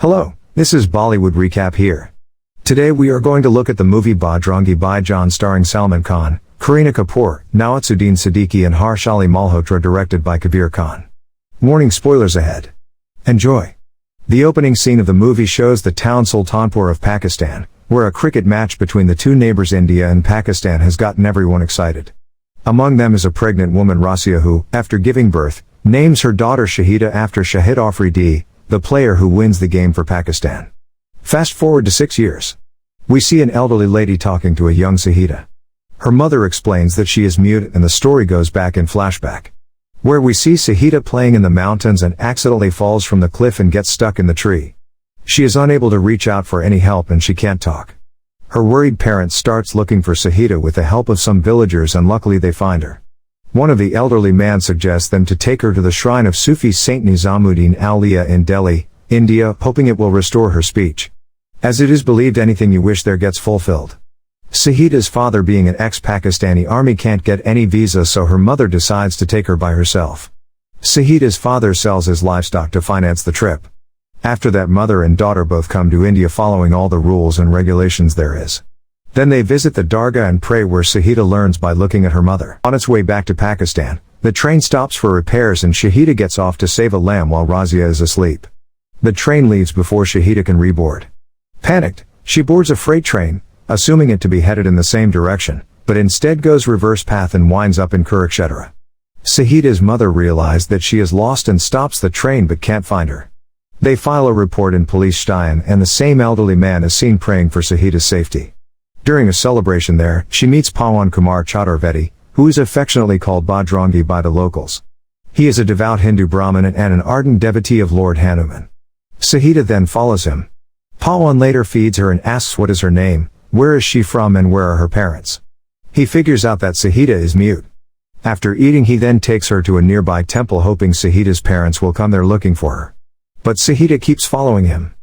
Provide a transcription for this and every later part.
Hello, this is Bollywood Recap here. Today we are going to look at the movie Bajrangi Bhaijaan starring Salman Khan, Kareena Kapoor, Nawazuddin Siddiqui and Harsh Ali Malhotra, directed by Kabir Khan. Warning: spoilers ahead. Enjoy. The opening scene of the movie shows the town Sultanpur of Pakistan, where a cricket match between the two neighbors India and Pakistan has gotten everyone excited. Among them is a pregnant woman Rasia who, after giving birth, names her daughter Shahida after Shahid Afridi, the player who wins the game for Pakistan. Fast forward to 6 years. We see an elderly lady talking to a young Shahida. Her mother explains that she is mute, and the story goes back in flashback, where we see Shahida playing in the mountains and accidentally falls from the cliff and gets stuck in the tree. She is unable to reach out for any help and she can't talk. Her worried parents starts looking for Shahida with the help of some villagers, and luckily they find her. One of the elderly man suggests them to take her to the shrine of Sufi Saint Nizamuddin Auliya in Delhi, India, hoping it will restore her speech, as it is believed anything you wish there gets fulfilled. Shahida's father, being an ex-Pakistani army, can't get any visa, so her mother decides to take her by herself. Shahida's father sells his livestock to finance the trip. After that, mother and daughter both come to India following all the rules and regulations there is. Then they visit the Dargah and pray, where Shahida learns by looking at her mother. On its way back to Pakistan, the train stops for repairs and Shahida gets off to save a lamb while Razia is asleep. The train leaves before Shahida can reboard. Panicked, she boards a freight train, assuming it to be headed in the same direction, but instead goes reverse path and winds up in Kurukshetra. Shahida's mother realizes that she is lost and stops the train but can't find her. They file a report in police station, and the same elderly man is seen praying for Shahida's safety. During a celebration there, she meets Pawan Kumar Chaturvedi, who is affectionately called Bajrangi by the locals. He is a devout Hindu Brahmin and an ardent devotee of Lord Hanuman. Shahida then follows him. Pawan later feeds her and asks what is her name, where is she from, and where are her parents. He figures out that Shahida is mute. After eating, he then takes her to a nearby temple, hoping Shahida's parents will come there looking for her. But Shahida keeps following him.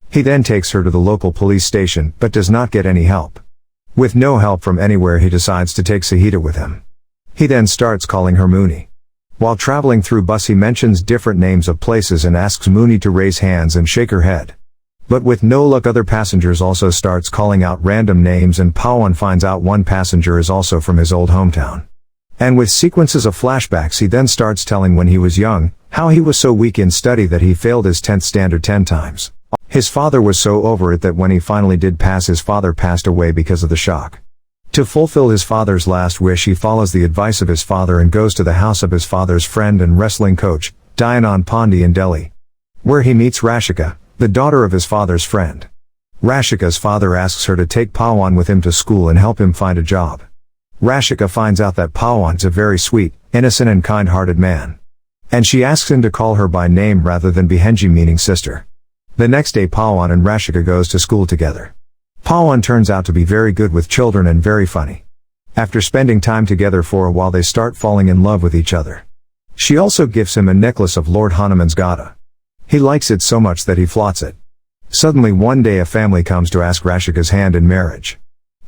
He then takes her to the local police station, but does not get any help. With no help from anywhere, he decides to take Shahida with him. He then starts calling her Muni. While traveling through bus, he mentions different names of places and asks Muni to raise hands and shake her head. But with no luck, other passengers also starts calling out random names, and Pawan finds out one passenger is also from his old hometown. And with sequences of flashbacks, he then starts telling when he was young, how he was so weak in study that he failed his 10th standard 10 times. His father was so over it that when he finally did pass, his father passed away because of the shock. To fulfill his father's last wish, he follows the advice of his father and goes to the house of his father's friend and wrestling coach, Dayanand Pandey, in Delhi, where he meets Rashika, the daughter of his father's friend. Rashika's father asks her to take Pawan with him to school and help him find a job. Rashika finds out that Pawan is a very sweet, innocent and kind-hearted man, and she asks him to call her by name rather than Bihenji, meaning sister. The next day, Pawan and Rashika goes to school together. Pawan turns out to be very good with children and very funny. After spending time together for a while, they start falling in love with each other. She also gives him a necklace of Lord Hanuman's Gada. He likes it so much that he flaunts it. Suddenly one day, a family comes to ask Rashika's hand in marriage.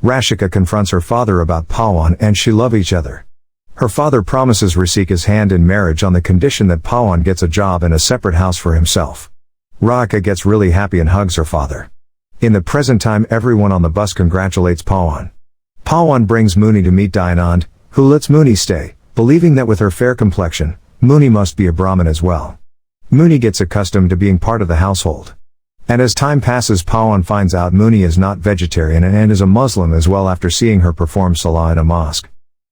Rashika confronts her father about Pawan and she love each other. Her father promises Rashika's hand in marriage on the condition that Pawan gets a job in a separate house for himself. Rashika gets really happy and hugs her father. In the present time, everyone on the bus congratulates Pawan. Pawan brings Muni to meet Dayanand, who lets Muni stay, believing that with her fair complexion, Muni must be a Brahmin as well. Muni gets accustomed to being part of the household. And as time passes, Pawan finds out Muni is not vegetarian and is a Muslim as well after seeing her perform salah in a mosque.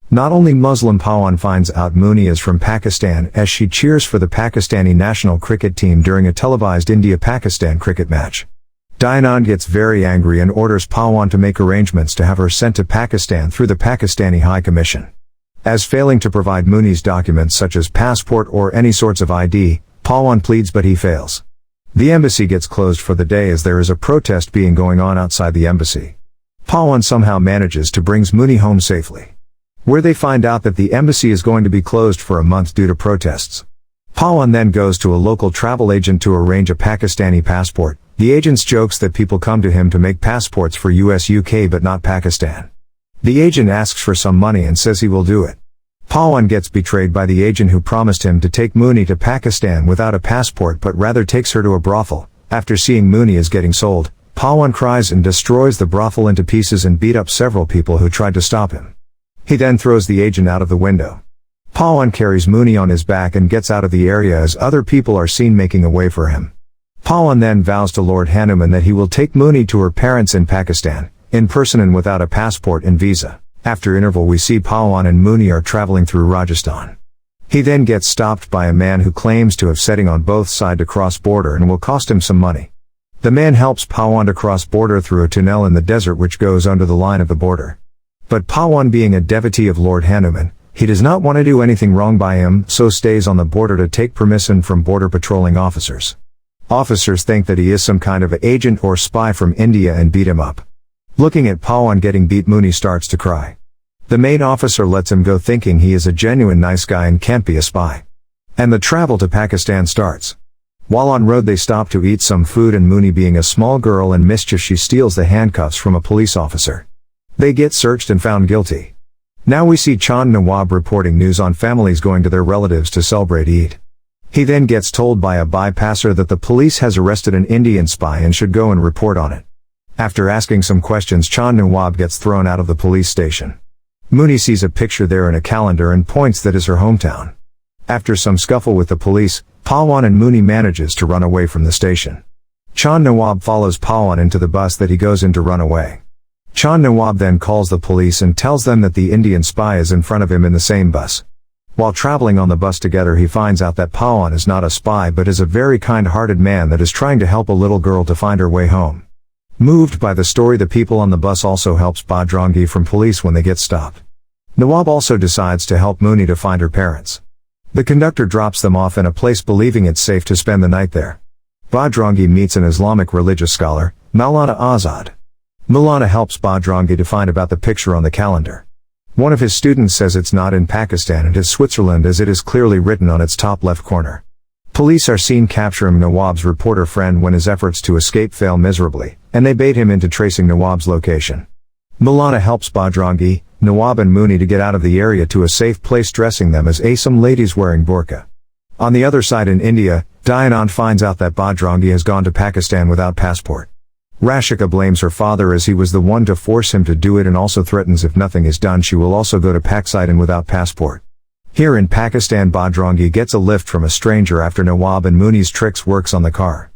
Not only Muslim, Pawan finds out Muni is from Pakistan as she cheers for the Pakistani national cricket team during a televised India-Pakistan cricket match. Dayanand gets very angry and orders Pawan to make arrangements to have her sent to Pakistan through the Pakistani High Commission. As failing to provide Muni's documents such as passport or any sorts of ID, Pawan pleads but he fails. The embassy gets closed for the day as there is a protest being going on outside the embassy. Pawan somehow manages to bring Muni home safely, where they find out that the embassy is going to be closed for a month due to protests. Pawan then goes to a local travel agent to arrange a Pakistani passport. The agent jokes that people come to him to make passports for US UK but not Pakistan. The agent asks for some money and says he will do it. Pawan gets betrayed by the agent who promised him to take Muni to Pakistan without a passport but rather takes her to a brothel, After seeing Mooney is getting sold, Pawan cries and destroys the brothel into pieces and beat up several people who tried to stop him. He then throws the agent out of the window. Pawan carries Mooney on his back and gets out of the area as other people are seen making a way for him. Pawan then vows to Lord Hanuman that he will take Mooney to her parents in Pakistan, in person and without a passport and visa. After interval we see Pawan and Mooney are traveling through Rajasthan. He then gets stopped by a man who claims to have setting on both sides to cross border and will cost him some money. The man helps Pawan to cross border through a tunnel in the desert which goes under the line of the border. But Pawan, being a devotee of Lord Hanuman, he does not want to do anything wrong by him, so stays on the border to take permission from border patrolling officers. Officers think that he is some kind of agent or spy from India and beat him up. Looking at Pawan getting beat, Mooney starts to cry. The main officer lets him go, thinking he is a genuine nice guy and can't be a spy. And the travel to Pakistan starts. While on road they stop to eat some food, and Mooney, being a small girl and mischief, she steals the handcuffs from a police officer. They get searched and found guilty. Now we see Chand Nawab reporting news on families going to their relatives to celebrate Eid. He then gets told by a bypasser that the police has arrested an Indian spy and should go and report on it. After asking some questions, Chand Nawab gets thrown out of the police station. Mooney sees a picture there in a calendar and points that is her hometown. After some scuffle with the police, Pawan and Mooney manages to run away from the station. Chand Nawab follows Pawan into the bus that he goes in to run away. Chand Nawab then calls the police and tells them that the Indian spy is in front of him in the same bus. While traveling on the bus together, he finds out that Pawan is not a spy but is a very kind-hearted man that is trying to help a little girl to find her way home. Moved by the story, the people on the bus also helps Bajrangi from police when they get stopped. Nawab also decides to help Mooney to find her parents. The conductor drops them off in a place, believing it's safe to spend the night there. Bajrangi meets an Islamic religious scholar, Maulana Azad. Maulana helps Bajrangi to find about the picture on the calendar. One of his students says it's not in Pakistan, it is Switzerland, as it is clearly written on its top left corner. Police are seen capturing Nawab's reporter friend when his efforts to escape fail miserably, and they bait him into tracing Nawab's location. Maulana helps Bajrangi, Nawab and Mooney to get out of the area to a safe place, dressing them as Assam ladies wearing burqa. On the other side in India, Dayanand finds out that Bajrangi has gone to Pakistan without passport. Rashika blames her father as he was the one to force him to do it, and also threatens if nothing is done she will also go to Pakistan without passport. Here in Pakistan, Bajrangi gets a lift from a stranger after Nawab and Mooney's tricks works on the car.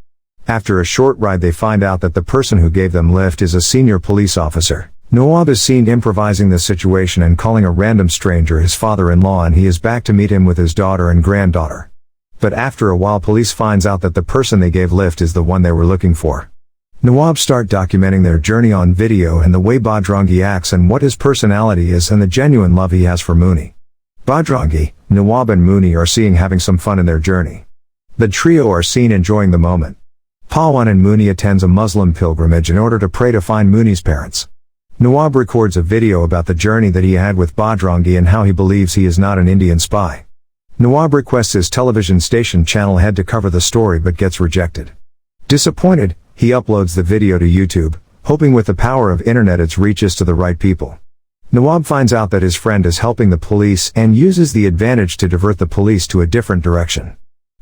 After a short ride they find out that the person who gave them lift is a senior police officer. Nawab is seen improvising the situation and calling a random stranger his father-in-law, and he is back to meet him with his daughter and granddaughter. But after a while police finds out that the person they gave lift is the one they were looking for. Nawab start documenting their journey on video and the way Bajrangi acts and what his personality is and the genuine love he has for Mooney. Bajrangi, Nawab and Mooney are seen having some fun in their journey. The trio are seen enjoying the moment. Pawan and Mooney attends a Muslim pilgrimage in order to pray to find Mooney's parents. Nawab records a video about the journey that he had with Bajrangi and how he believes he is not an Indian spy. Nawab requests his television station channel head to cover the story but gets rejected. Disappointed, he uploads the video to YouTube, hoping with the power of internet it reaches to the right people. Nawab finds out that his friend is helping the police and uses the advantage to divert the police to a different direction.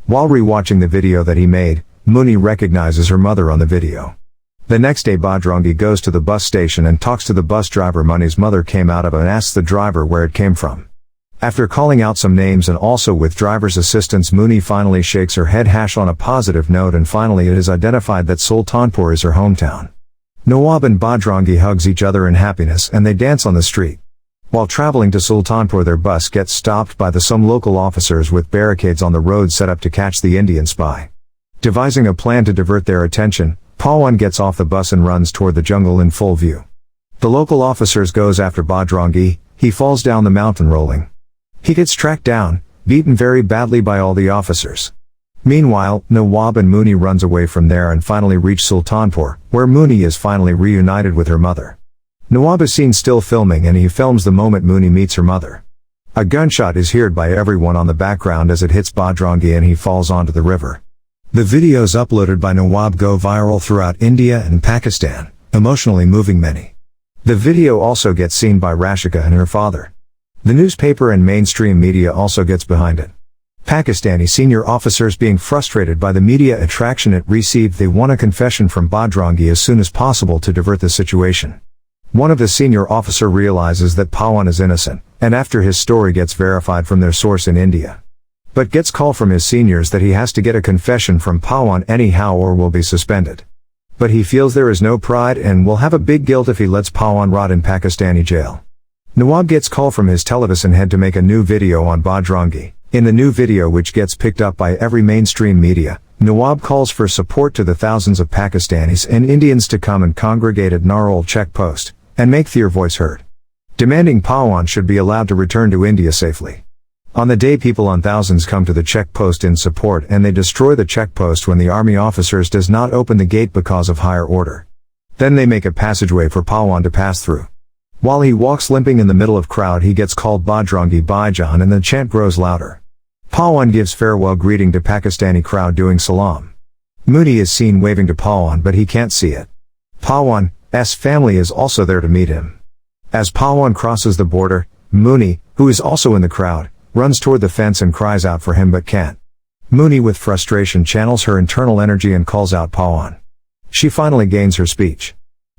While rewatching the video that he made, Mooney recognizes her mother on the video. The next day Bajrangi goes to the bus station and talks to the bus driver. Mooney's mother came out of it and asks the driver where it came from. After calling out some names and also with driver's assistance, Mooney finally shakes her head on a positive note, and finally it is identified that Sultanpur is her hometown. Nawab and Bajrangi hugs each other in happiness and they dance on the street. While traveling to Sultanpur, their bus gets stopped by some local officers with barricades on the road set up to catch the Indian spy. Devising a plan to divert their attention, Pawan gets off the bus and runs toward the jungle in full view. The local officers goes after Bajrangi. He falls down the mountain rolling. He gets tracked down, beaten very badly by all the officers. Meanwhile, Nawab and Mooney runs away from there and finally reach Sultanpur, where Mooney is finally reunited with her mother. Nawab is seen still filming and he films the moment Mooney meets her mother. A gunshot is heard by everyone on the background as it hits Bajrangi and he falls onto the river. The videos uploaded by Nawab go viral throughout India and Pakistan, emotionally moving many. The video also gets seen by Rashika and her father. The newspaper and mainstream media also gets behind it. Pakistani senior officers being frustrated by the media attraction it received, they want a confession from Bajrangi as soon as possible to divert the situation. One of the senior officer realizes that Pawan is innocent, and after his story gets verified from their source in India, but gets call from his seniors that he has to get a confession from Pawan anyhow or will be suspended. But he feels there is no pride and will have a big guilt if he lets Pawan rot in Pakistani jail. Nawab gets call from his television head to make a new video on Bajrangi. In the new video, which gets picked up by every mainstream media, Nawab calls for support to the thousands of Pakistanis and Indians to come and congregate at Narol checkpost, and make their voice heard, demanding Pawan should be allowed to return to India safely. On the day, people on thousands come to the checkpost in support, and they destroy the checkpost when the army officers does not open the gate because of higher order. Then they make a passageway for Pawan to pass through. While he walks limping in the middle of crowd, he gets called Bajrangi Bhaijaan and the chant grows louder. Pawan gives farewell greeting to Pakistani crowd doing salam. Muni is seen waving to Pawan, but he can't see it. Pawan's family is also there to meet him. As Pawan crosses the border, Muni, who is also in the crowd, runs toward the fence and cries out for him but can't. Muni with frustration channels her internal energy and calls out Pawan. She finally gains her speech.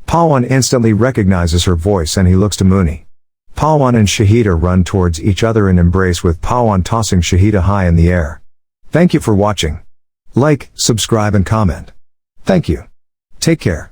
Pawan instantly recognizes her voice and he looks to Muni. Pawan and Shahida run towards each other and embrace, with Pawan tossing Shahida high in the air. Thank you for watching. Like, subscribe and comment. Thank you. Take care.